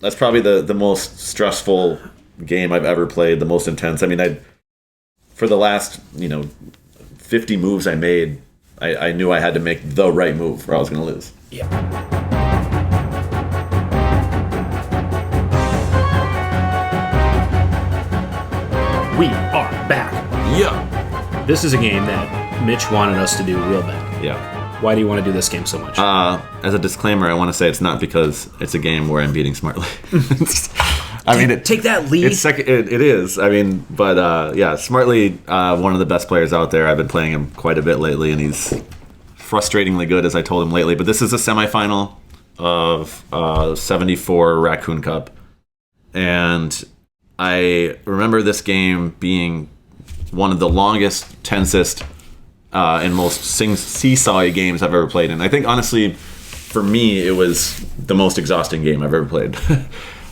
That's probably the most stressful game I've ever played, the most intense. I mean, for the last 50 moves I made, I knew I had to make the right move or I was going to lose. Yeah. We are back. Yeah. This is a game that Mitch wanted us to do real bad. Yeah. Why do you want to do this game so much? As a disclaimer, I want to say it's not because it's a game where I'm beating Smartly. I mean, take that lead. It is. I mean, but yeah, Smartly, one of the best players out there. I've been playing him quite a bit lately, and he's frustratingly good, as I told him lately. But this is a semifinal of 74 Raccoon Cup, and I remember this game being one of the longest, tensest, and most seesawy games I've ever played in. I think, honestly, for me, it was the most exhausting game I've ever played.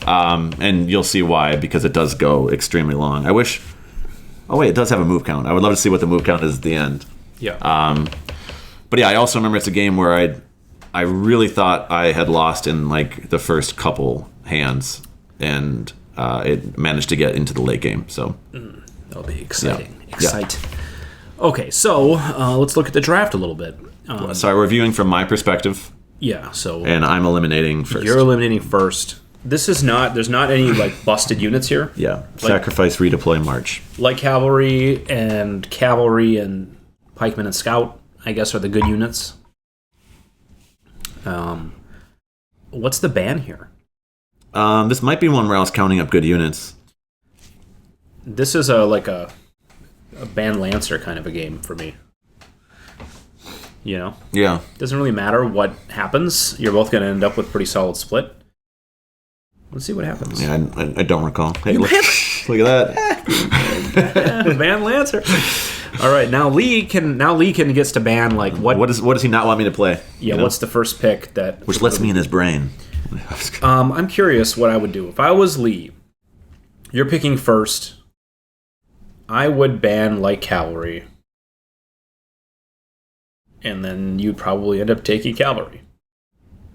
And you'll see why, because it does go extremely long. I wish... Oh, wait, it does have a move count. I would love to see what the move count is at the end. Yeah. But yeah, I also remember it's a game where I really thought I had lost in like the first couple hands, and it managed to get into the late game. So That'll be exciting. Yeah. Excite. Yeah. Okay, so let's look at the draft a little bit. So I'm reviewing from my perspective. Yeah, so... And I'm eliminating first. You're eliminating first. This is not... There's not any, like, busted units here. Yeah. Sacrifice, redeploy, march. Like Cavalry and Pikeman and Scout, I guess, are the good units. What's the ban here? This might be one where I was counting up good units. This is a ban Lancer kind of a game for me. You know? Yeah. Doesn't really matter what happens. You're both going to end up with pretty solid split. Let's see what happens. Yeah, I don't recall. Hey, look at that. Ban Lancer. All right, now Lee gets to ban like what? What does he not want me to play? Yeah, what's the first pick that? Which lets me in his brain. I'm curious what I would do if I was Lee. You're picking first. I would ban like Cavalry, and then you'd probably end up taking Cavalry,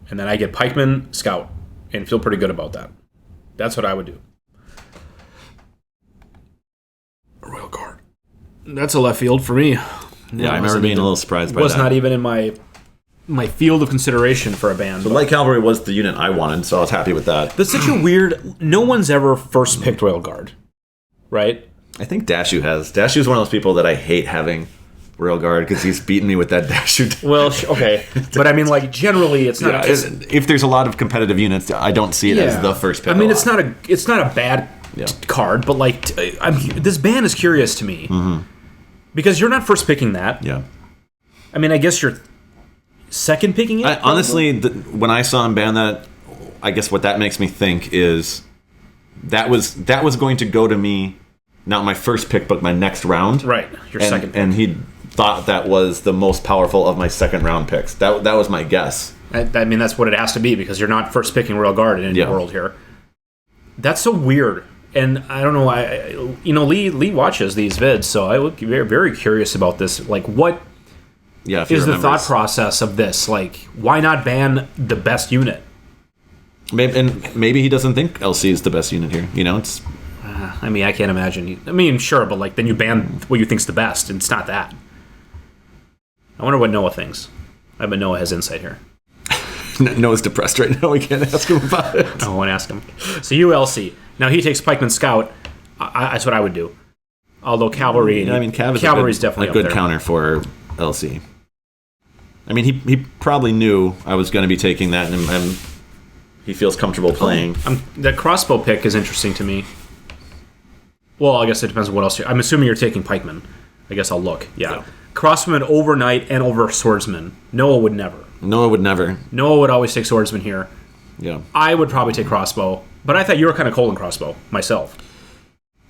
and then I get Pikeman, Scout, and feel pretty good about that. That's what I would do. Royal Guard. That's a left field for me. Yeah, I remember being a little surprised by that. Was not even in my field of consideration for a ban. But light cavalry was the unit I wanted, so I was happy with that. That's such a weird... No one's ever first picked Royal Guard, right? I think Dashu has. Dashu's one of those people that I hate having Royal Guard because he's beaten me with that Dashu. Well, okay. But I mean, like, generally, it's not... if there's a lot of competitive units, I don't see it as the first pick. I mean, it's not a bad card, but, like, this ban is curious to me. Mm-hmm. Because you're not first picking that. Yeah. I mean, I guess you're second picking it? Honestly, when I saw him ban that, I guess what that makes me think is that was going to go to me, not my first pick, but my next round. Right, your second pick. And he thought that was the most powerful of my second round picks. That was my guess. I mean, that's what it has to be, because you're not first picking Royal Guard in any world here. That's so weird. And I don't know, Lee watches these vids, so I would be very, very curious about this. Like, what is the thought process of this? Like, why not ban the best unit? Maybe he doesn't think LC is the best unit here. You know, it's... I mean, I can't imagine. I mean, sure, but like then you ban what you think's the best, and it's not that. I wonder what Noah thinks. I bet Noah has insight here. Noah's depressed right now. We can't ask him about it. I won't ask him. So you LC. Now he takes Pikeman Scout. That's what I would do. Although Cavalry... Yeah, I mean, Cavalry's definitely a good counter for LC. I mean, he probably knew I was going to be taking that, and he feels comfortable playing. The crossbow pick is interesting to me. Well, I guess it depends on what else I'm assuming you're taking Pikeman. I guess I'll look. Yeah. Crossman over Knight and over Swordsman. Noah would never. Noah would always take Swordsman here. Yeah. I would probably take Crossbow, but I thought you were kind of cold on Crossbow myself.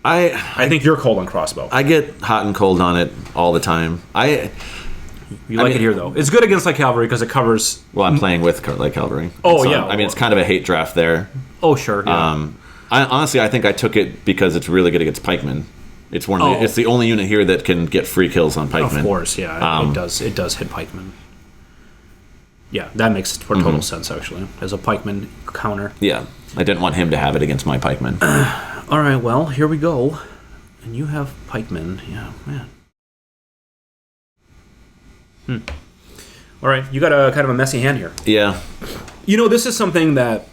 I think you're cold on Crossbow. I get hot and cold on it all the time. You like it here, though. It's good against Light Cavalry because it covers... Well, I'm playing with Light Cavalry. Oh, so, yeah. I mean, it's kind of a hate draft there. Oh, sure. Yeah. Honestly, I think I took it because it's really good against Pikeman. It's it's the only unit here that can get free kills on Pikeman. Of course, yeah. It does hit Pikeman. Yeah, that makes total sense, actually, as a Pikeman counter. Yeah. I didn't want him to have it against my pikemen. All right, well, here we go. And you have pikemen. Yeah, man. All right, you got a kind of a messy hand here. Yeah. You know, this is something that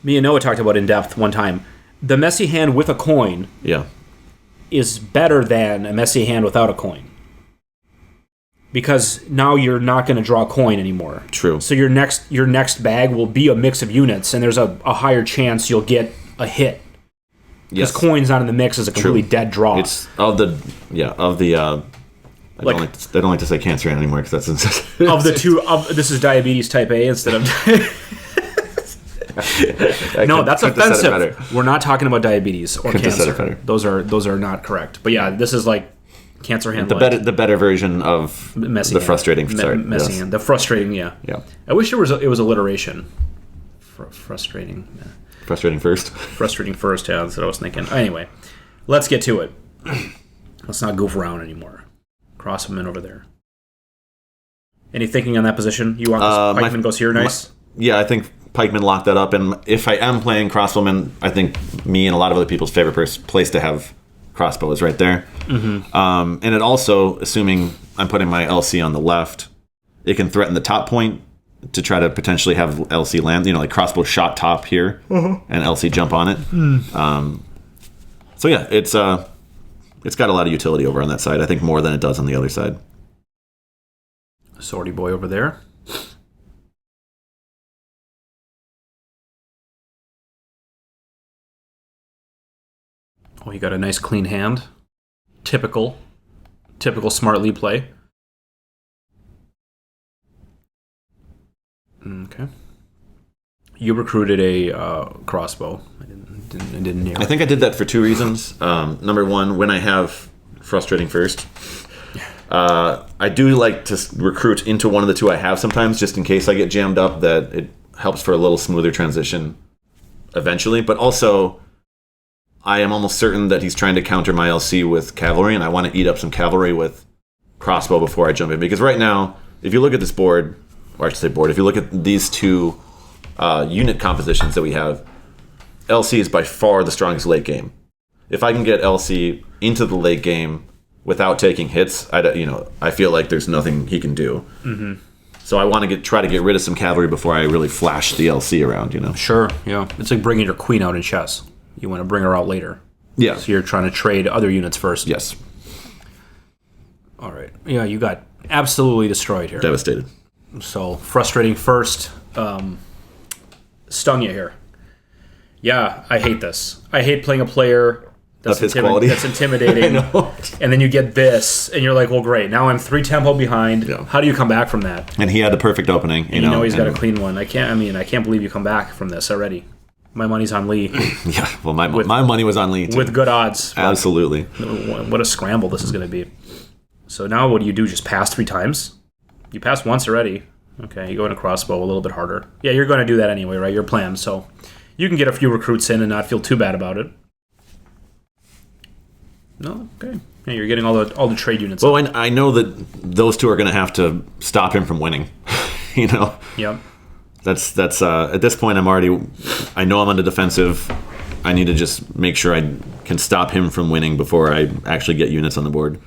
me and Noah talked about in depth one time. The messy hand with a coin is better than a messy hand without a coin. Because now you're not going to draw a coin anymore. True. So your next bag will be a mix of units, and there's a higher chance you'll get a hit. Because coin's not in the mix is a completely dead draw. It's I don't like to say cancer anymore because that's insensitive. Of the two, this is diabetes type A instead of. No, that's offensive. We're not talking about diabetes or cancer. Those are not correct. But yeah, this is like cancer hand. The better version of messy the hand. Frustrating messy hand. The frustrating, yeah. I wish it was alliteration. Frustrating. Yeah. Frustrating first. Frustrating first. Yeah, that's what I was thinking. Anyway, let's get to it. Let's not goof around anymore. Crossbowman over there. Any thinking on that position? You want this pikeman goes here, nice? I think pikeman locked that up. And if I am playing crossbowman, I think me and a lot of other people's favorite place to have crossbow is right there. Mm-hmm. And it also, assuming I'm putting my LC on the left, it can threaten the top point to try to potentially have LC land. You know, like crossbow shot top here, and LC jump on it. So yeah, it's got a lot of utility over on that side. I think more than it does on the other side. Swordy boy over there. Oh, you got a nice clean hand. Typical smart lead play. Okay. You recruited a crossbow. I didn't hear. I think I did that for two reasons. Number one, when I have frustrating first, I do like to recruit into one of the two I have sometimes, just in case I get jammed up, that it helps for a little smoother transition eventually. But also, I am almost certain that he's trying to counter my LC with cavalry, and I want to eat up some cavalry with crossbow before I jump in. Because right now, if you look at this board, or I should say board, if you look at these two unit compositions that we have, LC is by far the strongest late game. If I can get LC into the late game without taking hits, I feel like there's nothing he can do. Mm-hmm. So I want to try to get rid of some cavalry before I really flash the LC around. Sure, yeah. It's like bringing your queen out in chess. You want to bring her out later. Yeah. So you're trying to trade other units first. Yes. All right. Yeah, you got absolutely destroyed here. Devastated. So frustrating first. Stung you here. Yeah, I hate this. I hate playing a player that's intimidating. I know. And then you get this, and you're like, well, great. Now I'm 3 tempo behind. Yeah. How do you come back from that? And he had the perfect opening. And you know he's got a clean one. I can't believe you come back from this already. My money's on Lee. Yeah, well, my money was on Lee, too. With good odds. Absolutely. What a scramble this is going to be. So now what do? Just pass 3 times? You passed once already. Okay, you go in a crossbow a little bit harder. Yeah, you're going to do that anyway, right? Your plan. So you can get a few recruits in and not feel too bad about it. No? Okay. Yeah, you're getting all the trade units. Well, I know that those two are going to have to stop him from winning. Yep. That's at this point I know I'm on the defensive. I need to just make sure I can stop him from winning before I actually get units on the board.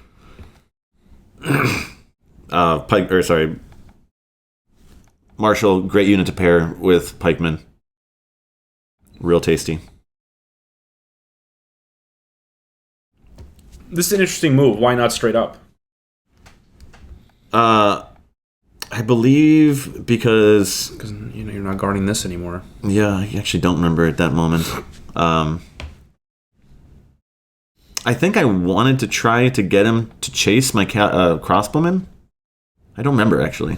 Marshall, great unit to pair with pikeman. Real tasty. This is an interesting move. Why not straight up? I believe because you're not guarding this anymore. Yeah, I actually don't remember at that moment. I think I wanted to try to get him to chase my crossbowman. I don't remember actually.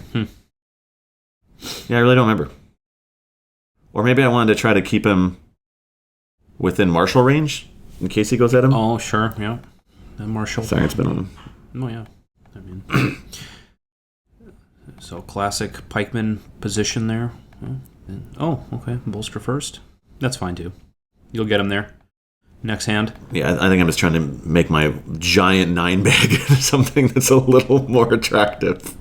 Yeah, I really don't remember. Or maybe I wanted to try to keep him within martial range in case he goes at him. Oh, sure, yeah. And martial. Sorry, it's been on him. Oh, yeah. I mean, so classic pikeman position there. Oh, okay. Bolster first. That's fine too. You'll get him there. Next hand. Yeah, I think I'm just trying to make my giant 9 bag something that's a little more attractive.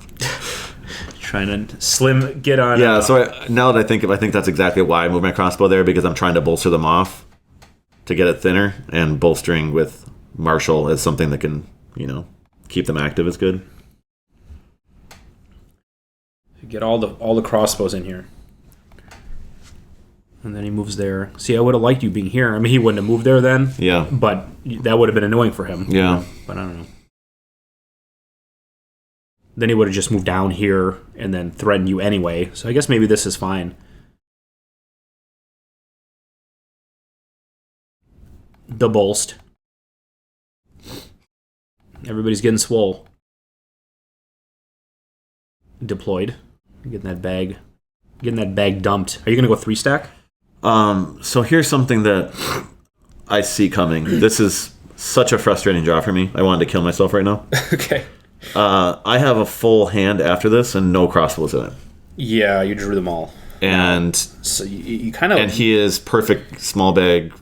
Trying to get on. Yeah, now that I think that's exactly why I moved my crossbow there, because I'm trying to bolster them off to get it thinner, and bolstering with Marshall is something that can, keep them active is good. Get all the crossbows in here. And then he moves there. See, I would have liked you being here. I mean, he wouldn't have moved there then. Yeah. But that would have been annoying for him. Yeah. But I don't know. Then he would have just moved down here and then threatened you anyway. So I guess maybe this is fine. The bolst. Everybody's getting swole. Deployed. Getting that bag dumped. Are you going to go 3-stack? So here's something that I see coming. This is such a frustrating draw for me. I wanted to kill myself right now. Okay. I have a full hand after this and no crossbows in it. Yeah, you drew them all. And so you kind of... And he is perfect small bag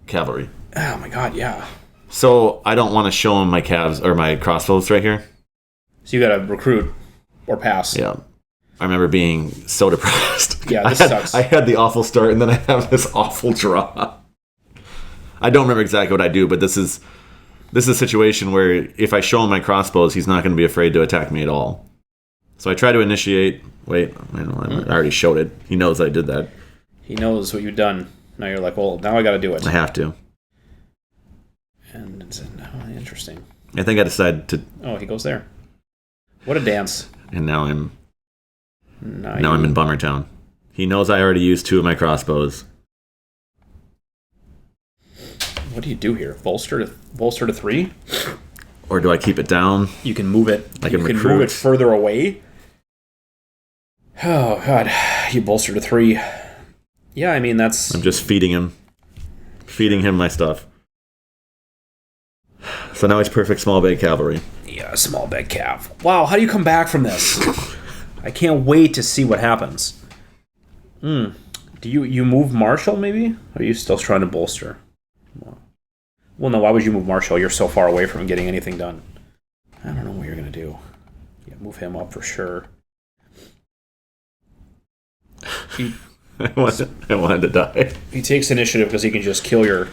cavalry. Oh my god, yeah. So I don't want to show him my calves or my crossbows right here. So you got to recruit or pass. Yeah. I remember being so depressed. Yeah, this sucks. I had the awful start, and then I have this awful draw. I don't remember exactly what I do, but this is a situation where if I show him my crossbows, he's not going to be afraid to attack me at all. So I try to initiate. Wait, I already showed it. He knows I did that. He knows what you've done. Now you're like, well, now I got to do it. I have to. And it's interesting. I think I decided to. Oh, he goes there. What a dance! And now I'm in Bummertown. He knows I already used 2 of my crossbows. What do you do here? Bolster to 3? Or do I keep it down? You can move it. I can you can move it further away. Oh god, you bolster to 3. Yeah, I mean that's. I'm just feeding him my stuff. So now he's perfect small bag cavalry. Yeah, small bag cav. Wow, how do you come back from this? I can't wait to see what happens. Do you move Marshall, maybe? Or are you still trying to bolster? Well, no, why would you move Marshall? You're so far away from getting anything done. I don't know what you're going to do. Yeah, move him up for sure. I wanted to die. He takes initiative because he can just kill your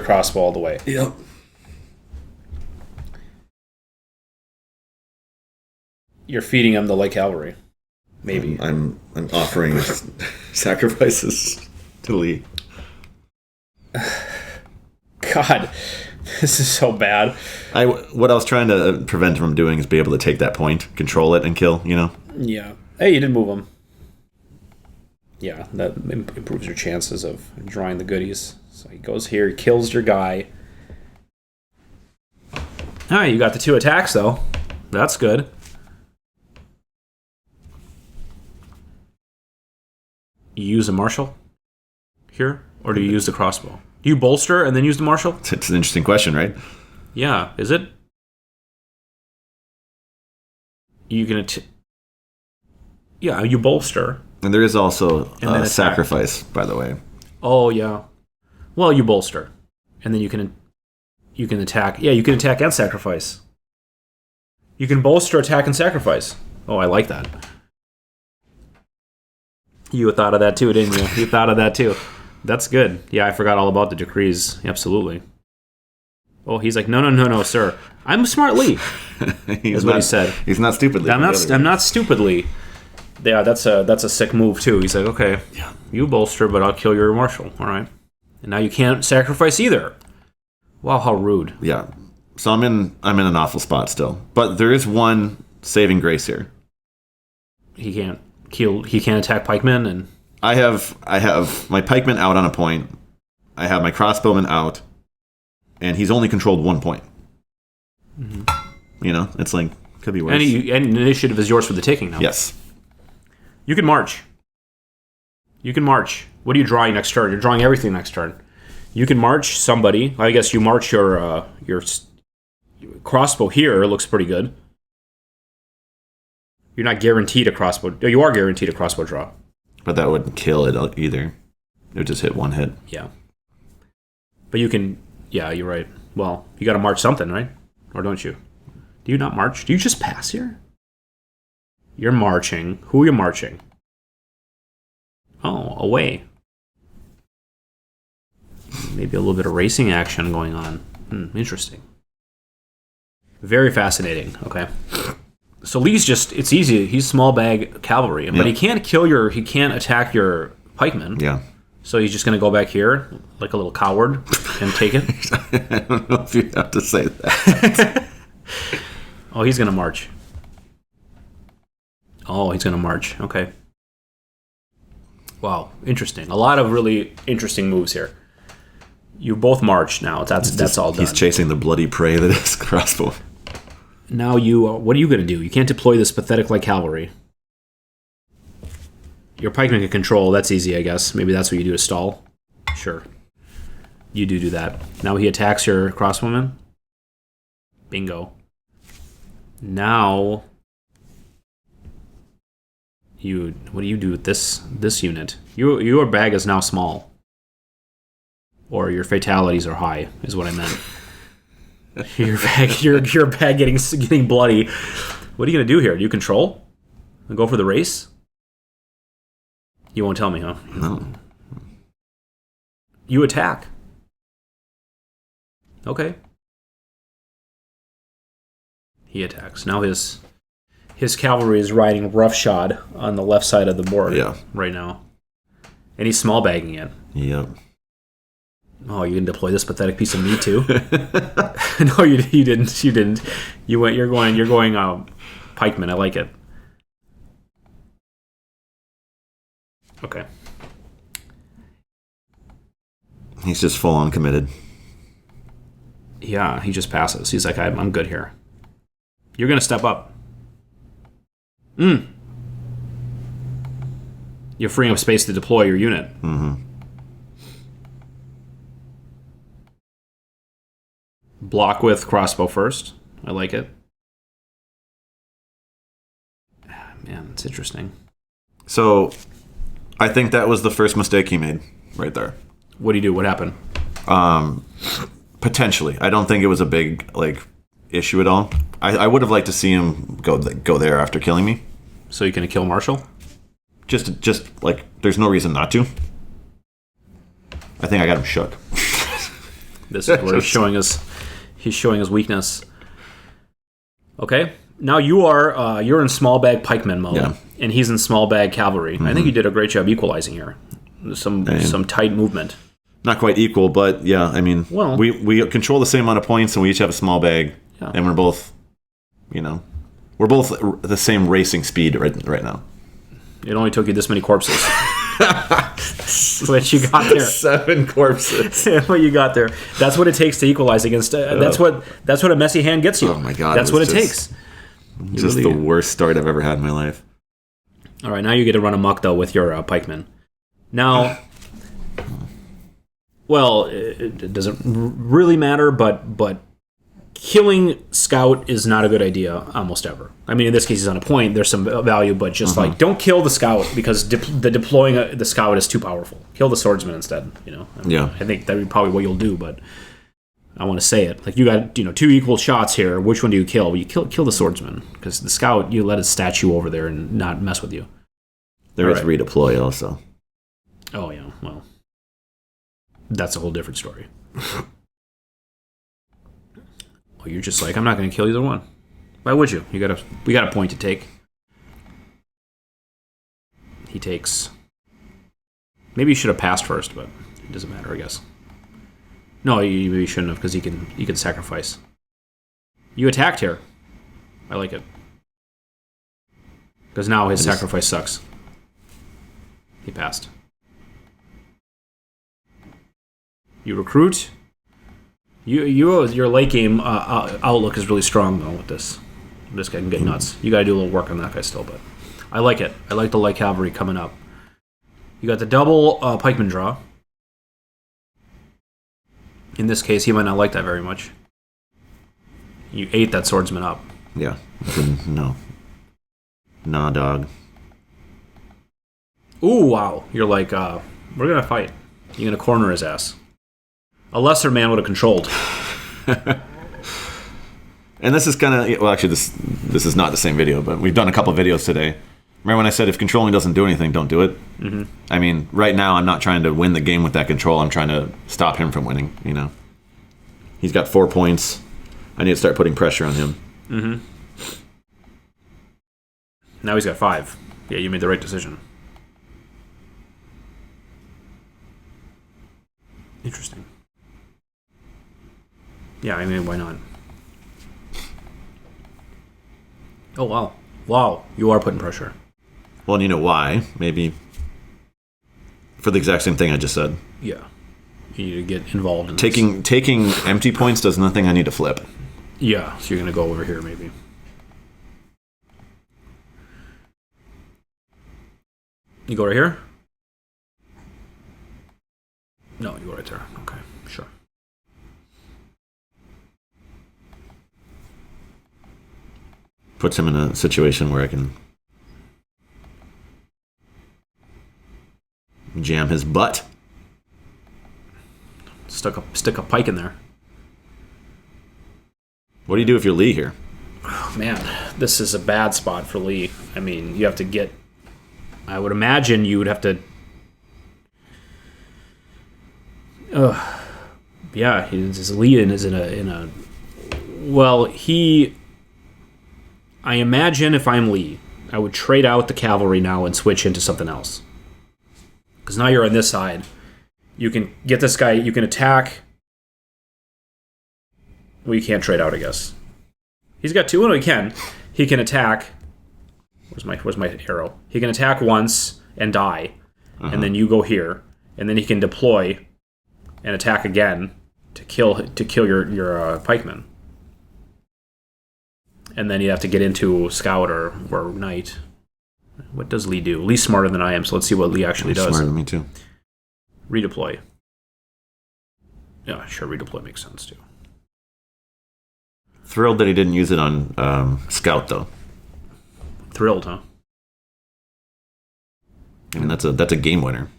crossbow all the way. Yep. You're feeding him the light cavalry. Maybe. I'm offering sacrifices to Lee. God, this is so bad. What I was trying to prevent him from doing is be able to take that point, control it, and kill, Yeah. Hey, you did move him. Yeah, that improves your chances of drawing the goodies. So he goes here, kills your guy. All right, you got the 2 attacks, though. That's good. You use a marshal here, or do you use the crossbow? Do you bolster and then use the marshal? It's an interesting question, right? Yeah, is it? You can yeah, you bolster. And there is also a sacrifice, by the way. Oh yeah. Well, you bolster, and then you can attack. Yeah, you can attack and sacrifice. You can bolster, attack, and sacrifice. Oh, I like that. You thought of that too, didn't you? You thought of that too. That's good. Yeah, I forgot all about the decrees. Absolutely. Oh, he's like, no, sir. I'm Smartly. That's what he said. He's not stupidly. I'm not stupidly. Yeah, that's a sick move too. He's like, okay, yeah, you bolster, but I'll kill your marshal. All right. And now you can't sacrifice either. Wow, how rude. Yeah. So I'm in an awful spot still, but there is one saving grace here. He can't attack pikemen, and I have my pikeman out on a point. I have my crossbowman out, and he's only controlled 1 point. Mm-hmm. It's like could be worse. And initiative is yours for the taking now. Yes. You can march. What are you drawing next turn? You're drawing everything next turn. You can march somebody. I guess you march your crossbow here. It looks pretty good. You're not guaranteed a crossbow. You are guaranteed a crossbow draw. But that wouldn't kill it either. It would just hit 1 hit. Yeah. But you can... Yeah, you're right. Well, you got to march something, right? Or don't you? Do you not march? Do you just pass here? You're marching. Who are you marching? Oh, away. Maybe a little bit of racing action going on. Interesting. Very fascinating. Okay. So Lee's just, it's easy. He's small bag cavalry, but he can't he can't attack your pikemen. Yeah. So he's just going to go back here like a little coward and take it. I don't know if you have to say that. Oh, he's going to march. Oh, he's going to march. Okay. Wow, interesting. A lot of really interesting moves here. You both march now. That's all done. He's chasing the bloody prey that is crossbow. Now what are you going to do? You can't deploy this pathetic like cavalry. Your pikeman can control. That's easy, I guess. Maybe that's what you do to stall. Sure. You do that. Now he attacks your crossbowman. Bingo. Now, what do you do with this unit? Your bag is now small. Or your fatalities are high, is what I meant. your bag getting bloody. What are you gonna do here? Do you control? Go for the race? You won't tell me, huh? No. You attack. Okay. He attacks. Now his cavalry is riding roughshod on the left side of the board right now. And he's small bagging it. Yep. Oh, you can deploy this pathetic piece of meat too? No, you didn't. You didn't. You're going pikeman. I like it. Okay. He's just full on committed. Yeah, he just passes. He's like, I'm good here. You're gonna step up. You're freeing up space to deploy your unit. Mm-hmm. Block with crossbow first. I like it. Man, it's interesting. So, I think that was the first mistake he made right there. What do you do? What happened? Potentially. I don't think it was a big issue at all. I would have liked to see him go there after killing me. So you can kill Marshall? Just there's no reason not to. I think I got him shook. This is where he's showing his weakness. Okay. Now you're in small bag pikeman mode, and he's in small bag cavalry. Mm-hmm. I think you did a great job equalizing here. Some tight movement. Not quite equal, but yeah, I mean, we control the same amount of points, and we each have a small bag, and we're both the same racing speed right now. It only took you this many corpses. What you got there? 7 corpses. What you got there? That's what it takes to equalize against. That's what a messy hand gets you. Oh my god! That's what it takes. Just the worst start I've ever had in my life. All right, now you get to run amok though with your pikemen. Now, well, it doesn't really matter, but killing Scout is not a good idea almost ever. I mean, in this case, he's on a point. There's some value, but just don't kill the Scout because the deploying the Scout is too powerful. Kill the Swordsman instead. I think that'd be probably what you'll do, but I want to say it. Like, you got 2 equal shots here. Which one do you kill? Well, you kill the Swordsman because the Scout, you let his statue over there and not mess with you. There is redeploy also. Oh yeah, well, that's a whole different story. Well, you're just like, I'm not going to kill either one. Why would you? We got a point to take. He takes. Maybe you should have passed first, but it doesn't matter, I guess. No, you maybe shouldn't have because he can sacrifice. You attacked here. I like it. Because now his sacrifice sucks. He passed. You recruit. Your late game outlook is really strong though with this. This guy can get nuts. You got to do a little work on that guy still, but I like it. I like the light cavalry coming up. You got the double pikeman draw. In this case, he might not like that very much. You ate that swordsman up. Yeah. No. Nah, dog. Ooh, wow. You're like, we're going to fight. You're going to corner his ass. A lesser man would have controlled. And this is kind of, well, actually, this is not the same video, but we've done a couple videos today. Remember when I said if controlling doesn't do anything, don't do it? Mm-hmm. I mean, right now I'm not trying to win the game with that control. I'm trying to stop him from winning, you know. He's got 4 points. I need to start putting pressure on him. Mm-hmm. Now he's got 5. Yeah, you made the right decision. Interesting. Yeah, I mean, why not? Oh, wow. Wow, you are putting pressure. Well, and you know why? Maybe for the exact same thing I just said. Yeah. You need to get involved in taking empty points does nothing. I need to flip. Yeah, so you're going to go over here, maybe. You go right here? No, you go right there. Okay, sure. Puts him in a situation where I can jam his butt. Stick a pike in there. What do you do if you're Lee here? Oh, man, this is a bad spot for Lee. I mean, you have to get... I would imagine you would have to... Yeah, Lee is in a... Well, he... I imagine if I'm Lee, I would trade out the cavalry now and switch into something else. Because now you're on this side. You can get this guy, you can attack. Well, you can't trade out, I guess. He's got 2. No, he can. He can attack. Where's my arrow? He can attack once and die. And then you go here. And then he can deploy and attack again to kill your pikeman. And then you have to get into scout or knight. What does Lee do? Lee's smarter than I am, so let's see what Lee actually does. Smarter than me too. Redeploy. Yeah, sure, redeploy makes sense too. Thrilled that he didn't use it on scout though. Thrilled, huh? I mean, that's a game winner.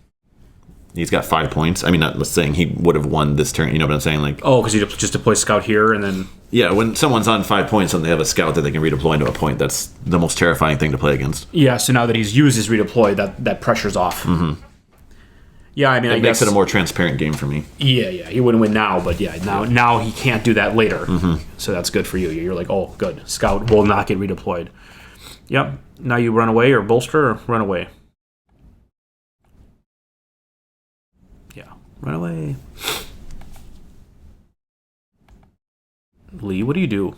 He's got 5 points. I mean, not saying he would have won this turn. You know what I'm saying? Like, oh, because you just deploy scout here and then... Yeah, when someone's on 5 points and they have a scout that they can redeploy into a point, that's the most terrifying thing to play against. Yeah, so now that he's used his redeploy, that pressure's off. Mm-hmm. Yeah, I mean, it makes it a more transparent game for me. Yeah, he wouldn't win now, but yeah, now he can't do that later. Mm-hmm. So that's good for you. You're like, oh, good. Scout will not get redeployed. Yep. Now you run away or bolster or run away. Yeah, run away. Lee, what do you do?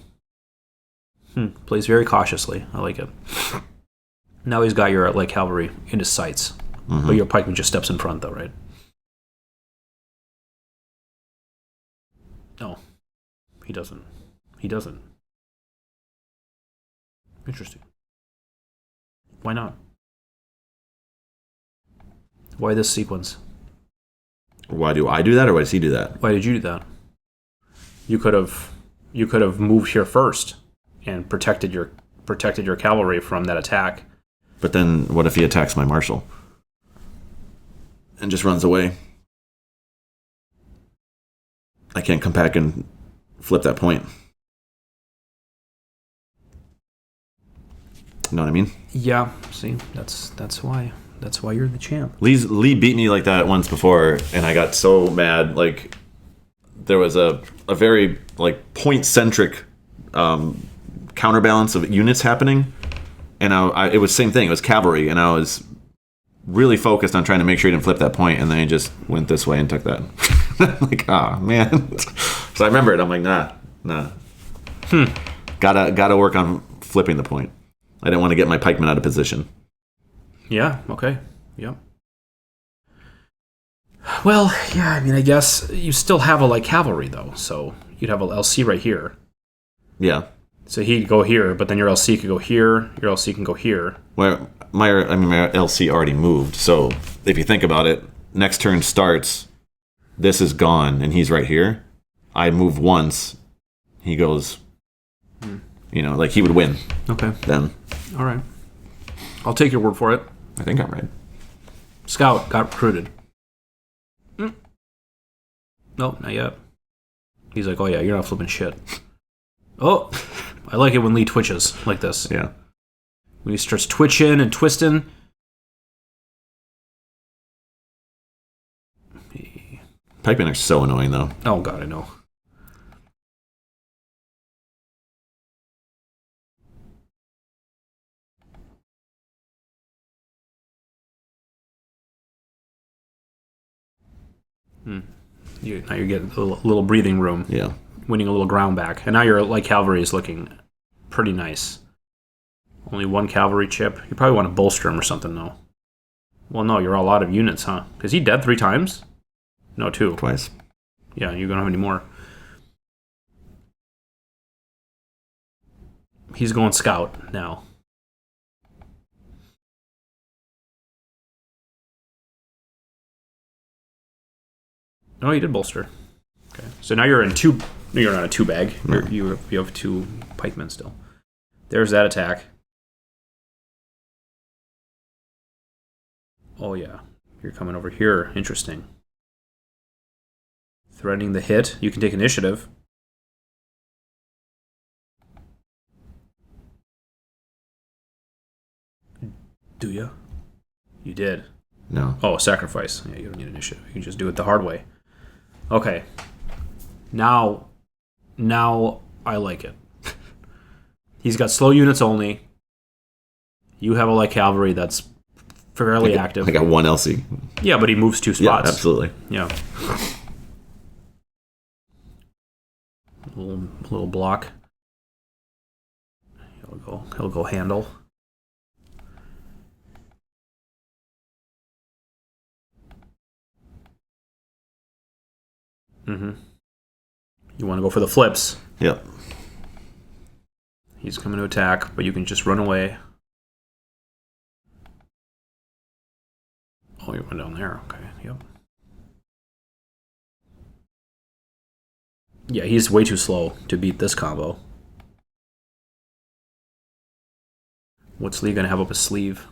Plays very cautiously. I like it. Now he's got your cavalry in his sights. Mm-hmm. But your pikeman just steps in front, though, right? No. He doesn't. Interesting. Why not? Why this sequence? Why do I do that, or why does he do that? Why did you do that? You could have moved here first and protected your cavalry from that attack. But then, what if he attacks my marshal and just runs away? I can't come back and flip that point. You know what I mean? Yeah. See, that's why you're the champ. Lee beat me like that once before, and I got so mad. Like, there was a very point centric counterbalance of units happening, and it was the same thing. It was cavalry, and I was really focused on trying to make sure he didn't flip that point, and then he just went this way and took that. Like, man. So I remember it. I'm like, nah. Gotta work on flipping the point. I didn't want to get my pikeman out of position. Yeah, okay. Yep. Well, yeah, I mean, I guess you still have a cavalry, though, so you'd have a LC right here. Yeah. So he'd go here, but then your LC could go here, your LC can go here. Well, my LC already moved, so if you think about it, next turn starts, this is gone, and he's right here. I move once, he goes... he would win. Okay. Then. All right. I'll take your word for it. I think I'm right. Scout got recruited. Nope, not yet. He's like, oh yeah, you're not flipping shit. Oh, I like it when Lee twitches like this. Yeah. When he starts twitching and twisting. Pikemen are so annoying, though. Oh, God, I know. Now you're getting a little breathing room. Yeah. Winning a little ground back. And now your light cavalry is looking pretty nice. Only one cavalry chip. You probably want to bolster him or something, though. Well, no, you're all out of units, huh? Is he dead 3 times? No, 2. Twice. Yeah, you don't have any more. He's going scout now. Oh, you did bolster. Okay, so now you're in 2. You're not a 2 bag. No. You have 2 pikemen still. There's that attack. Oh yeah, you're coming over here. Interesting. Threatening the hit. You can take initiative. Do you? You did. No. Oh, sacrifice. Yeah, you don't need initiative. You can just do it the hard way. Okay. Now I like it. He's got slow units only. You have a light cavalry that's fairly active. I got 1 LC. Yeah, but he moves 2 spots. Yeah, absolutely. Yeah. Little block. He'll go handle. Mm-hmm. You want to go for the flips. Yep. He's coming to attack, but you can just run away. Oh, you went down there. Okay, yep. Yeah, he's way too slow to beat this combo. What's Lee going to have up his sleeve?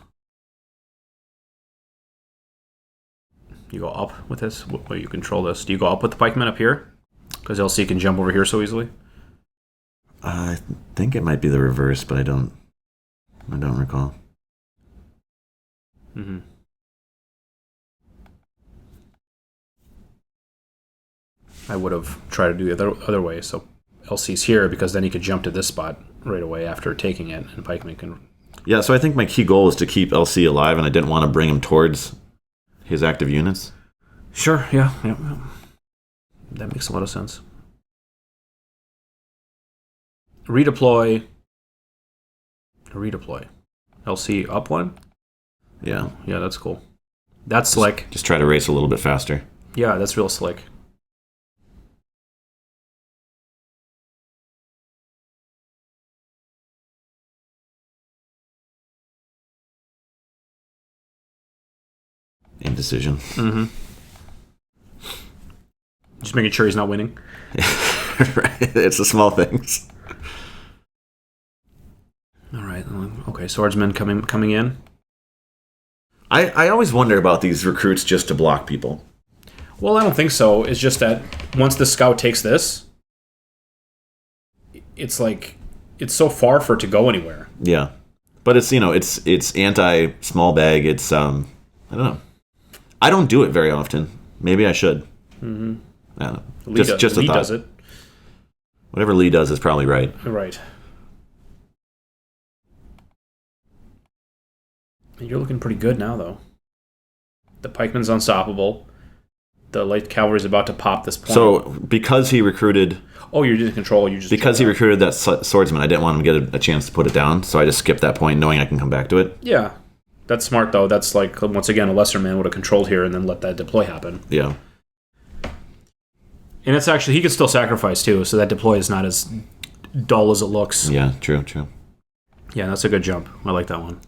You go up with this? Well, you control this. Do you go up with the pikeman up here? Because LC can jump over here so easily? I think it might be the reverse, but I don't recall. Mm-hmm. I would have tried to do the other way, so LC's here, because then he could jump to this spot right away after taking it, and pikeman can... Yeah, so I think my key goal is to keep LC alive, and I didn't want to bring him towards his active units. Sure, yeah. That makes a lot of sense. Redeploy. LC up 1? Yeah. Yeah, that's cool. That's slick. Just try to race a little bit faster. Yeah, that's real slick. Indecision. Mm-hmm. Just making sure he's not winning. Right. It's the small things. All right. Okay, swordsman coming in. I always wonder about these recruits just to block people. Well, I don't think so. It's just that once the scout takes this, it's like it's so far for it to go anywhere. Yeah, but it's it's anti small bag. It's I don't know. I don't do it very often. Maybe I should. Mm-hmm. I don't know. Lee Just a thought. does it. Whatever Lee does is probably right. Right. You're looking pretty good now, though. The pikeman's unstoppable. The light cavalry's about to pop this point. So because he recruited... Oh, you're in control. Because he recruited that swordsman, I didn't want him to get a chance to put it down, so I just skipped that point knowing I can come back to it. Yeah. That's smart, though. That's like, once again, a lesser man would have controlled here and then let that deploy happen. Yeah. And it's actually, he could still sacrifice, too, so that deploy is not as dull as it looks. Yeah, true. Yeah, that's a good jump. I like that one.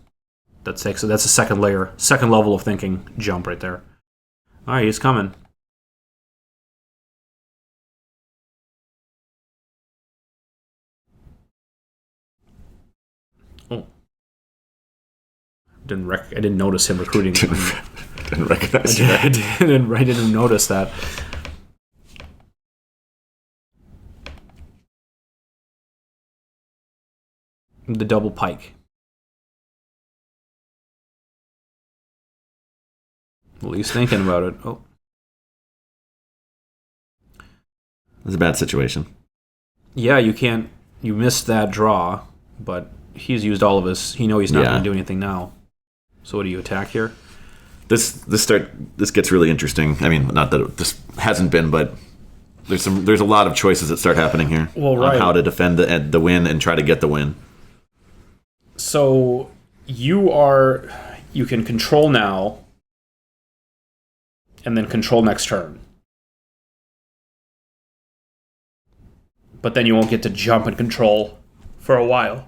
That's a second level of thinking jump right there. All right, he's coming. Oh. I didn't notice him recruiting. Didn't recognize you. I didn't notice that. The double pike. Well, he's thinking about it. Oh. It's a bad situation. Yeah, you can't... You missed that draw, but he's used all of his... He knows he's not going to do anything now. So what do you attack here? This gets really interesting. I mean, not that this hasn't been, but there's a lot of choices that start happening here on how to defend the win and try to get the win. So you can control now, and then control next turn. But then you won't get to jump and control for a while.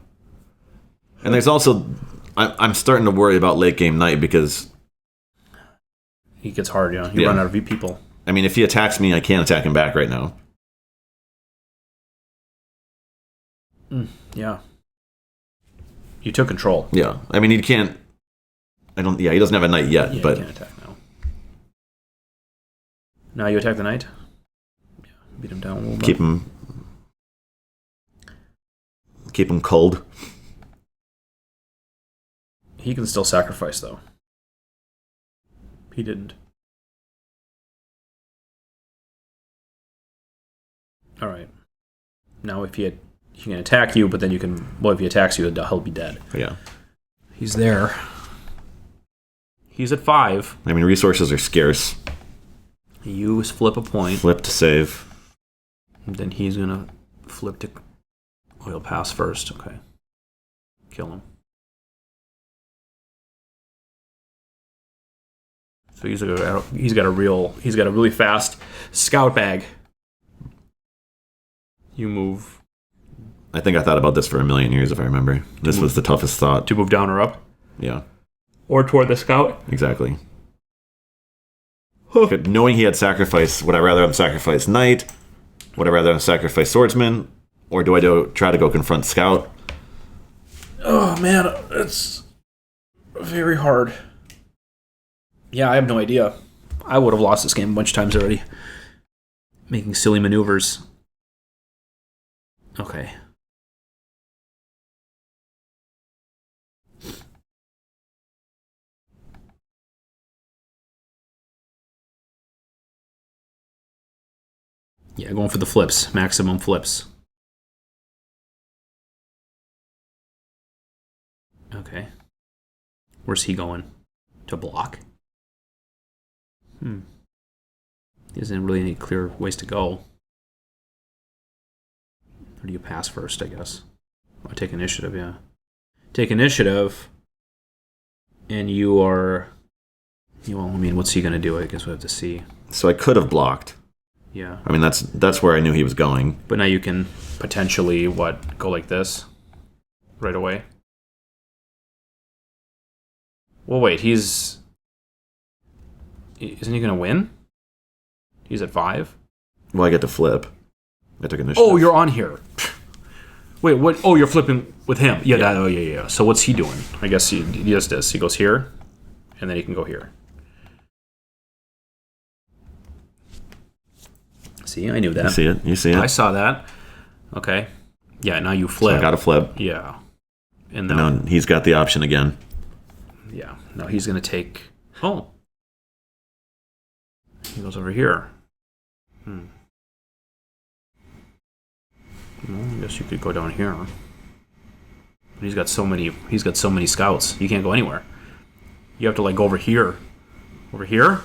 And there's also, I'm starting to worry about late game Knight because he gets hard. Yeah, you run out of people. I mean, if he attacks me, I can't attack him back right now. Yeah. You took control. Yeah, I mean, he can't. He doesn't have a knight yet, but you can't attack now. Now you attack the knight. Yeah, beat him down a little bit. Keep him cold. He can still sacrifice, though. He didn't. All right. Now, if he can attack you, but then you can. Well, if he attacks you, he'll be dead. Yeah. He's there. He's at 5. I mean, resources are scarce. You flip a point. Flip to save. And then he's gonna flip to. Oh, he'll pass first. Okay. Kill him. So he's got a really fast scout bag. You move. I think I thought about this for a million years, if I remember. This was the toughest thought. To move down or up? Yeah. Or toward the scout? Exactly. Knowing he had sacrifice, would I rather him sacrifice knight? Would I rather him sacrifice swordsman? Or do I try to go confront scout? Oh, man. It's very hard. Yeah, I have no idea. I would have lost this game a bunch of times already. Making silly maneuvers. Okay. Yeah, going for the flips. Maximum flips. Okay. Where's he going? To block? He doesn't really any clear ways to go. Or do you pass first, I guess? I take initiative, yeah. Take initiative, and you are... Well, I mean, what's he going to do? I guess we'll have to see. So I could have blocked. Yeah. I mean, that's where I knew he was going. But now you can potentially, go like this? Right away? Well, wait, isn't he going to win? He's at 5? Well, I get to flip. I took initiative. Oh, you're on here. Wait, what? Oh, you're flipping with him. Yeah. Yeah. So what's he doing? I guess he does this. He goes here, and then he can go here. See, I knew that. You see it. I saw that. Okay. Yeah, now you flip. So I got to flip. Yeah. And now he's got the option again. Yeah. Now he's going to take... Oh. He goes over here. Well, I guess you could go down here. But he's got so many scouts. You can't go anywhere. You have to go over here. Over here?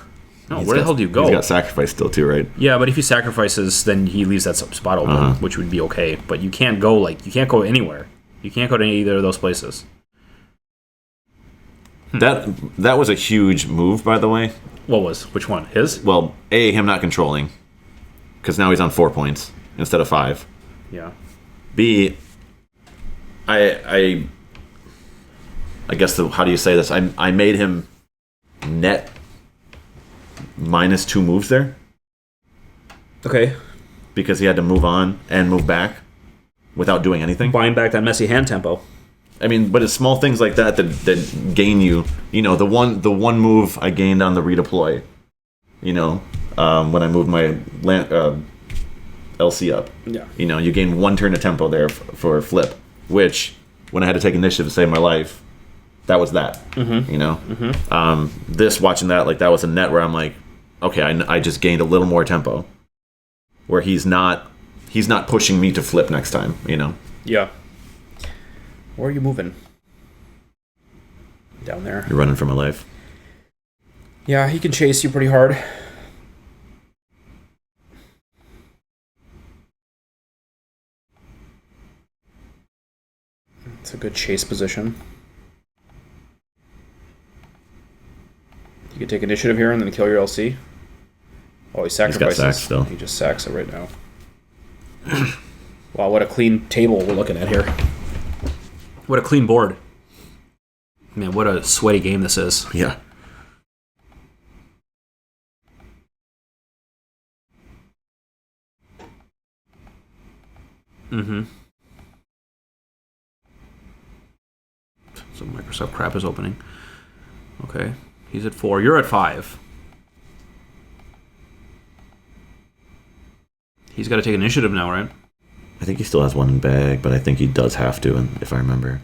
No, where the hell do you go? He's got sacrifice still too, right? Yeah, but if he sacrifices, then he leaves that spot open, which would be okay. But you can't go anywhere. You can't go to either of those places. That was a huge move, by the way. Which one? His? Well, A, him not controlling, because now he's on 4 points instead of 5. Yeah. B, I guess how do you say this? I made him net -2 moves there. Okay. Because he had to move on and move back without doing anything. Buying back that messy hand tempo. I mean, but it's small things like that gain you. You know, the one move I gained on the redeploy. You know, when I moved my LC up. Yeah. You know, you gain 1 turn of tempo there for flip, which when I had to take initiative to save my life, that was that. Mm-hmm. You know, watching that, like, that was a net where I'm like, okay, I just gained a little more tempo, where he's not pushing me to flip next time. You know. Yeah. Where are you moving? Down there. You're running for my life. Yeah, he can chase you pretty hard. It's a good chase position. You can take initiative here and then kill your LC. Oh, he sacrifices. He's got sacks still. He just sacks it right now. Wow, what a clean table we're looking at here. What a clean board. Man, what a sweaty game this is. Yeah. Mm-hmm. Some Microsoft crap is opening. Okay. He's at 4. You're at 5. He's got to take initiative now, right? I think he still has one in bag, but I think he does have to, if I remember.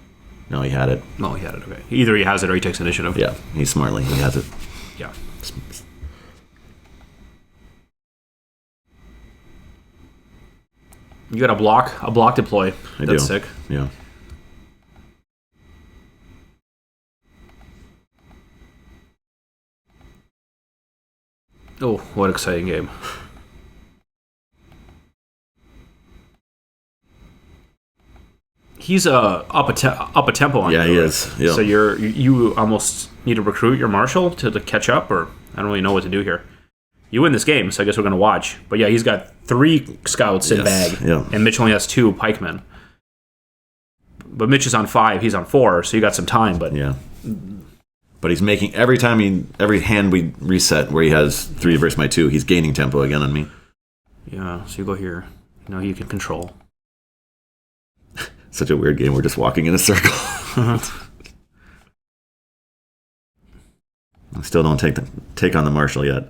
No, he had it. No, he had it, okay. Either he has it or he takes initiative. Yeah, he's smartly. He has it. Yeah. You got a block deploy. That's sick. Yeah. Oh, what an exciting game. He's up a tempo on you. Yeah, he is. Yeah. So you almost need to recruit your marshal to catch up, or I don't really know what to do here. You win this game, so I guess we're going to watch. But yeah, he's got 3 scouts in bag, yeah. and Mitch only has 2 pikemen. But Mitch is on 5, he's on 4, so you got some time. But yeah. But he's making every hand we reset where he has 3 versus my 2, he's gaining tempo again on me. Yeah, so you go here. You know, you can control. Such a weird game. We're just walking in a circle. I still don't take on the marshal yet.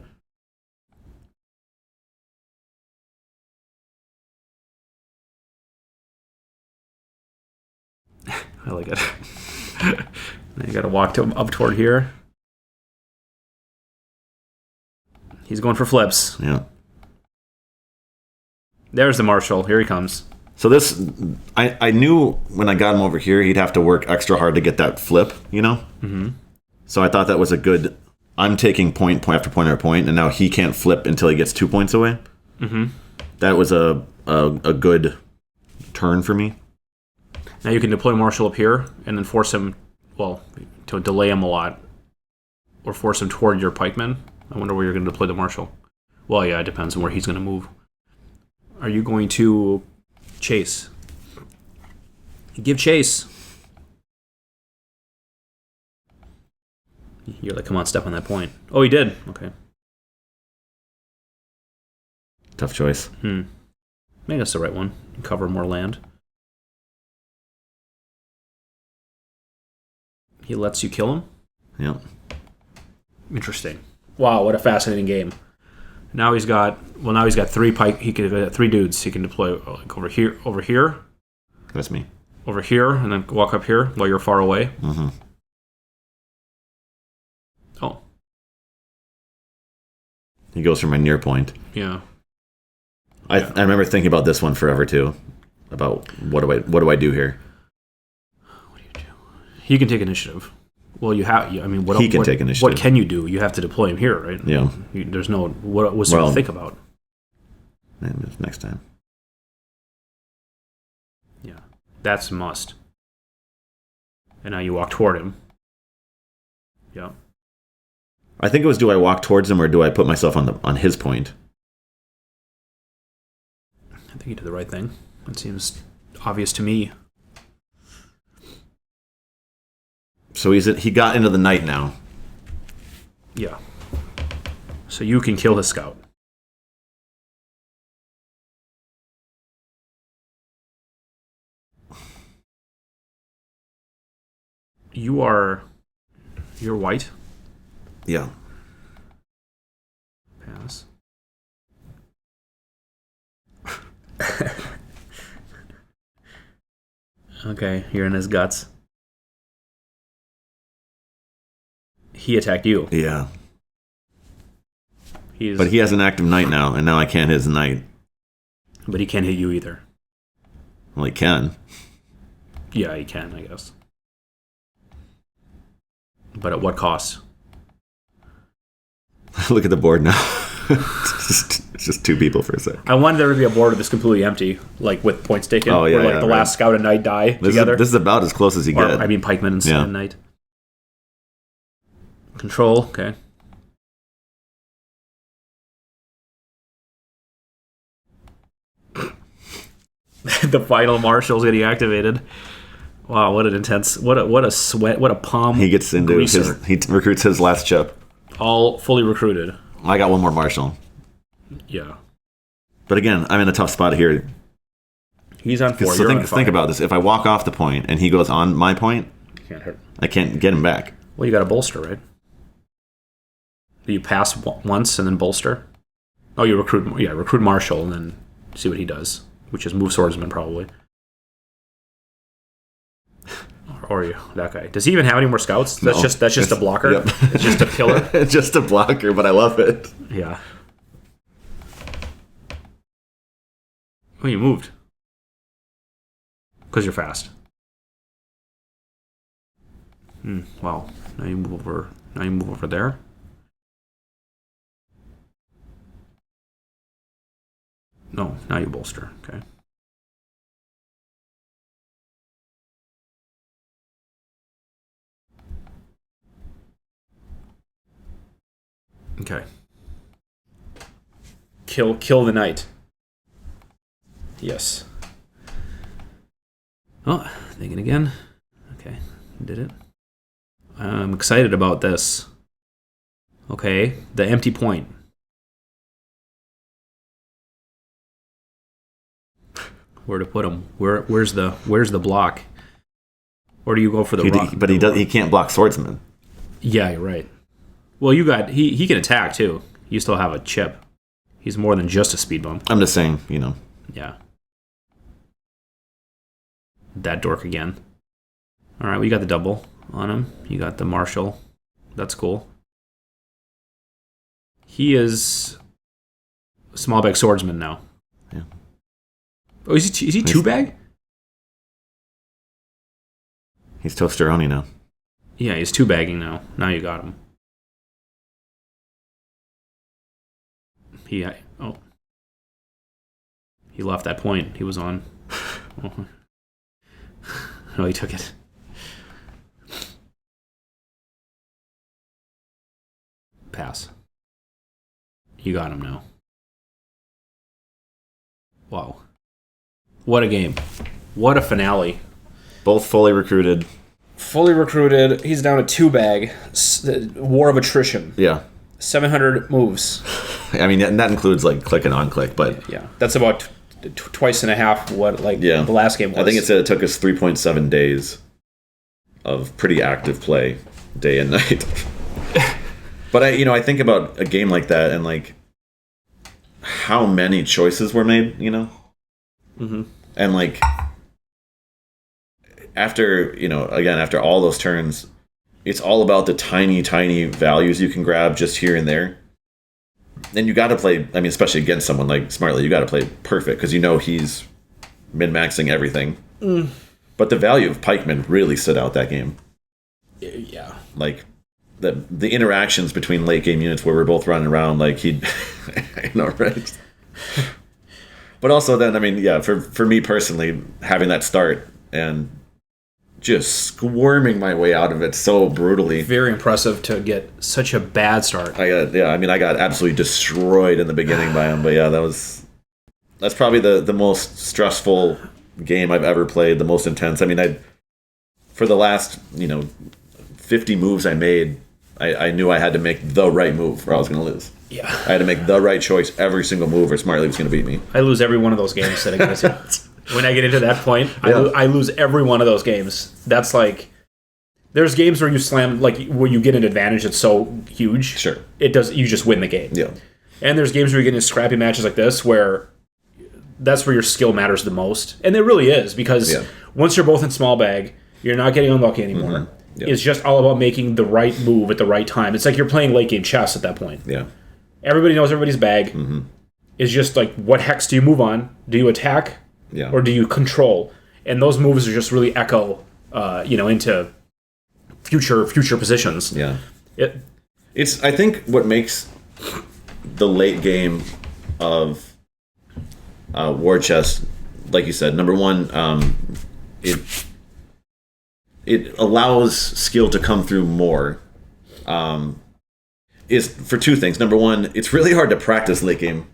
I like it. Now you got to walk up toward here. He's going for flips. Yeah. There's the marshal. Here he comes. So this, I knew when I got him over here, he'd have to work extra hard to get that flip, you know? Mm-hmm. So I thought that was a good, I'm taking point after point after point, and now he can't flip until he gets 2 points away. Mm-hmm. That was a good turn for me. Now you can deploy marshal up here and then force him, well, to delay him a lot. Or force him toward your pikemen. I wonder where you're going to deploy the marshal. Well, yeah, it depends on where he's going to move. Are you going to chase? Give chase. You're like, come on, step on that point. Oh, he did. Okay. Tough choice. Maybe that's the right one. Cover more land. He lets you kill him? Yeah. Interesting. Wow, what a fascinating game. Now he's got 3 pike. He can 3 dudes. He can deploy like over here. That's me. Over here, and then walk up here while you're far away. Mm-hmm. Oh. He goes for my near point. Yeah. I remember thinking about this one forever too. About what do I do here? What do you do? He can take initiative. Well, you have. I mean, he can take initiative. What can you do? You have to deploy him here, right? Yeah. There's no. What was there to think about? Next time. Yeah, that's a must. And now you walk toward him. Yeah. I think it was: do I walk towards him or do I put myself on his point? I think you did the right thing. It seems obvious to me. So he got into the night now. Yeah. So you can kill his scout. You're white. Yeah. Pass. Okay, you're in his guts. He attacked you. Yeah. But he has an active knight now, and now I can't hit his knight. But he can't hit you either. Well, he can. Yeah, he can, I guess. But at what cost? Look at the board now. It's just two people for a sec. I wanted there to be a board that's completely empty, like with points taken. Oh, yeah, where the last scout and knight die together. This is about as close as you get. I mean, pikeman and knight. Control, okay. The final marshal's getting activated. Wow, what an intense, what a sweat, what a palm. He gets into he recruits his last chip. All fully recruited. I got one more marshal. Yeah. But again, I'm in a tough spot here. He's on 4. So think about this. If I walk off the point and he goes on my point, can't hurt. I can't get him back. Well, you got a bolster, right? Do you pass once and then bolster? Oh, you recruit marshal and then see what he does, which is move swordsman probably. Or you, that guy. Does he even have any more scouts? That's just a blocker. Yep. It's just a killer. It's just a blocker, but I love it. Yeah. Oh, you moved. Because you're fast. Wow. Now you move over there. No, now you bolster. Okay. Okay. Kill the knight. Yes. Oh, thinking again. Okay, did it. I'm excited about this. Okay, the empty point. Where to put him? Where's the block? Or do you go for the rock? But he can't block swordsman. Yeah, you're right. Well, he can attack too. You still have a chip. He's more than just a speed bump. I'm just saying, Yeah. That dork again. All right, we got the double on him. You got the marshal. That's cool. He is a small bag swordsman now. Yeah. Oh, is he two bag? He's Toasteroni now. Yeah, he's two bagging now. Now you got him. He left that point. He was on. Oh, he took it. Pass. You got him now. Wow. What a game. What a finale. Both fully recruited. Fully recruited. He's down to 2 bag. War of attrition. Yeah. 700 moves. I mean, and that includes like click and on-click, but... Yeah. That's about twice and a half what the last game was. I think it said it took us 3.7 days of pretty active play, day and night. But I think about a game like that and like how many choices were made, Mm-hmm. And like after all those turns, it's all about the tiny values you can grab just here and there. And you got to play, I mean, especially against someone like Smartly, you got to play perfect because he's min-maxing everything. But the value of Pikeman really stood out that game. Yeah. Like the interactions between late game units where we're both running around, like I know, right? But also then, I mean, yeah, for me personally, having that start and just squirming my way out of it so brutally. Very impressive to get such a bad start. I got absolutely destroyed in the beginning by him. But yeah, that's probably the most stressful game I've ever played, the most intense. I mean, for the last 50 moves I made, I knew I had to make the right move or I was going to lose. Yeah. I had to make the right choice every single move or Smartly was going to beat me. I lose every one of those games sitting against you. When I get into that point, I lose every one of those games. That's like, there's games where you slam, like where you get an advantage that's so huge. Sure. You just win the game. Yeah. And there's games where you get into scrappy matches like this where that's where your skill matters the most. And it really is, because once you're both in small bag, you're not getting unlucky anymore. Mm-hmm. It's just all about making the right move at the right time. It's like you're playing late game chess at that point. Yeah. Everybody knows everybody's bag. Mm-hmm. It's just like, what hex do you move on? Do you attack? Yeah. Or do you control? And those moves are just really echo, into future positions. Yeah. It's I think what makes the late game of war chess, like you said, number one, it allows skill to come through more. Is for two things. Number one, it's really hard to practice late game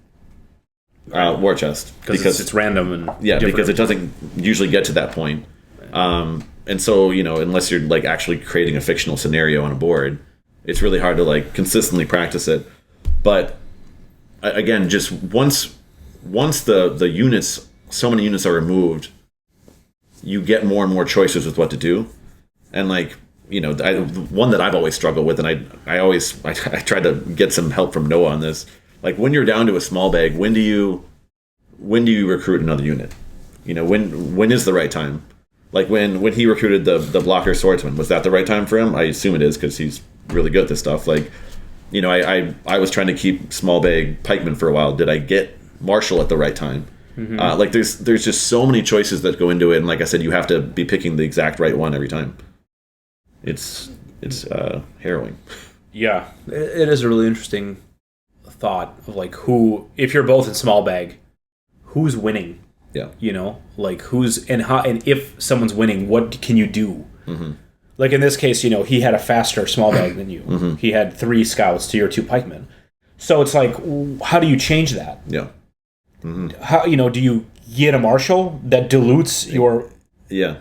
war chess because it's random and because it doesn't usually get to that point. And so, unless you're like actually creating a fictional scenario on a board, it's really hard to like consistently practice it. But again, just once the units, so many units are removed, you get more and more choices with what to do. And like, one that I've always struggled with, and I tried to get some help from Noah on this. Like when you're down to a small bag, when do you recruit another unit? When is the right time? Like when he recruited the blocker swordsman, was that the right time for him? I assume it is, because he's really good at this stuff. Like, I was trying to keep small bag pikeman for a while. Did I get marshal at the right time? Mm-hmm. Like there's just so many choices that go into it, and like I said, you have to be picking the exact right one every time. It's harrowing. Yeah, it is a really interesting thought of like if you're both in small bag, who's winning? Yeah. Like who's and how, and if someone's winning, what can you do? Mm-hmm. Like in this case, he had a faster small bag than you. Mm-hmm. He had 3 scouts to your 2 pikemen. So it's like, how do you change that? Yeah. Mm-hmm. How do you get a marshal that dilutes your? Yeah.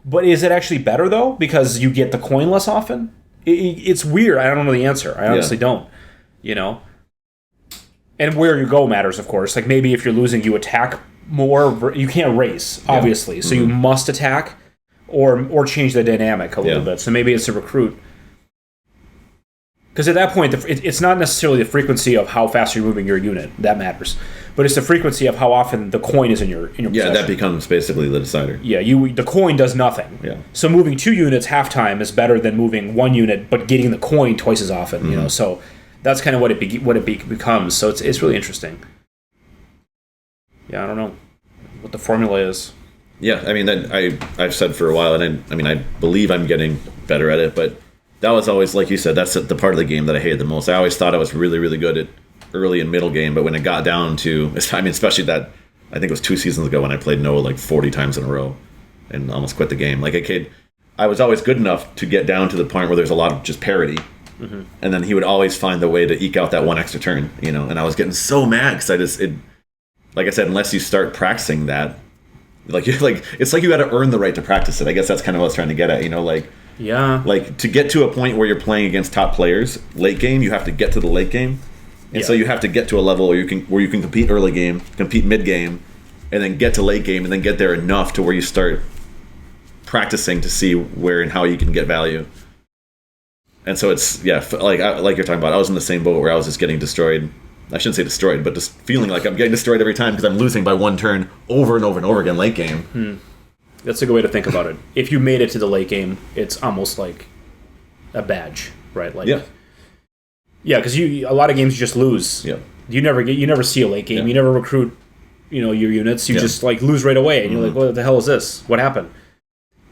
But is it actually better though, because you get the coin less often? It's weird. I don't know the answer. I honestly don't. And where you go matters, of course. Like maybe if you're losing, you attack more. You can't race, obviously, so you must attack, or change the dynamic a little bit. So maybe it's a recruit. Because at that point, it's not necessarily the frequency of how fast you're moving your unit that matters, but it's the frequency of how often the coin is in your possession. Yeah, that becomes basically the decider. Yeah, the coin does nothing. Yeah. So moving 2 units half-time is better than moving 1 unit, but getting the coin twice as often. Mm-hmm. So that's kind of what it becomes. So it's really interesting. Yeah, I don't know what the formula is. Yeah, I mean, I've said for a while, and I believe I'm getting better at it, but that was always, like you said, that's the part of the game that I hated the most. I always thought I was really, really good at early and middle game, but when it got down to, especially that, I think it was 2 seasons ago when I played Noah like 40 times in a row and almost quit the game. Like a kid, I was always good enough to get down to the point where there's a lot of just parity. Mm-hmm. And then he would always find the way to eke out that one extra turn, and I was getting so mad because like I said, unless you start practicing that, it's like you got to earn the right to practice it. I guess that's kind of what I was trying to get at, Yeah. Like to get to a point where you're playing against top players, late game, you have to get to the late game. And so you have to get to a level where you can compete early game, compete mid game, and then get to late game, and then get there enough to where you start practicing to see where and how you can get value. And so it's like you're talking about. I was in the same boat where I was just getting destroyed. I shouldn't say destroyed, but just feeling like I'm getting destroyed every time because I'm losing by 1 turn over and over and over again late game. That's a good way to think about it. If you made it to the late game, it's almost like a badge, right? Like, yeah, because a lot of games you just lose. Yeah, you never see a late game. Yeah. You never recruit, your units. You just like lose right away, and you're like, what the hell is this? What happened?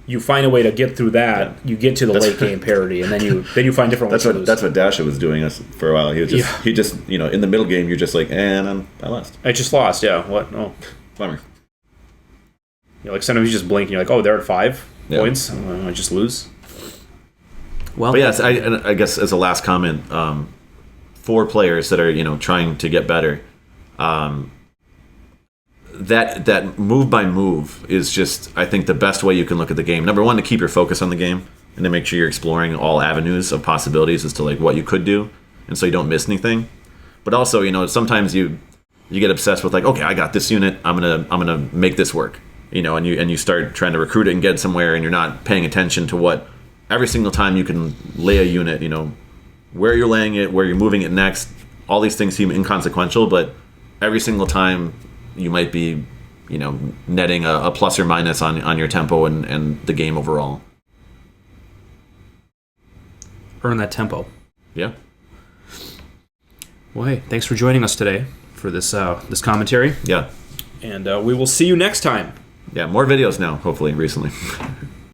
You find a way to get through that. Yeah. You get to the late game parity, and then you find different ways to lose. That's what Dasha was doing us for a while. He just in the middle game, you're just like, and I lost. I just lost. Yeah. What? Oh, bummer. Like sometimes you just blink and you're like, oh, they're at 5 points. I just lose. Well, but yes, I guess as a last comment, for players that are trying to get better, that move by move is just, I think, the best way you can look at the game. Number one, to keep your focus on the game and to make sure you're exploring all avenues of possibilities as to like what you could do, and so you don't miss anything. But also, sometimes you get obsessed with like, okay, I got this unit, I'm gonna make this work. And you start trying to recruit it and get somewhere, and you're not paying attention to what every single time you can lay a unit, where you're laying it, where you're moving it next. All these things seem inconsequential, but every single time you might be netting a plus or minus on your tempo and the game overall. Earn that tempo. Yeah. Well, hey, thanks for joining us today for this commentary. Yeah. And we will see you next time. Yeah, more videos now, hopefully, recently.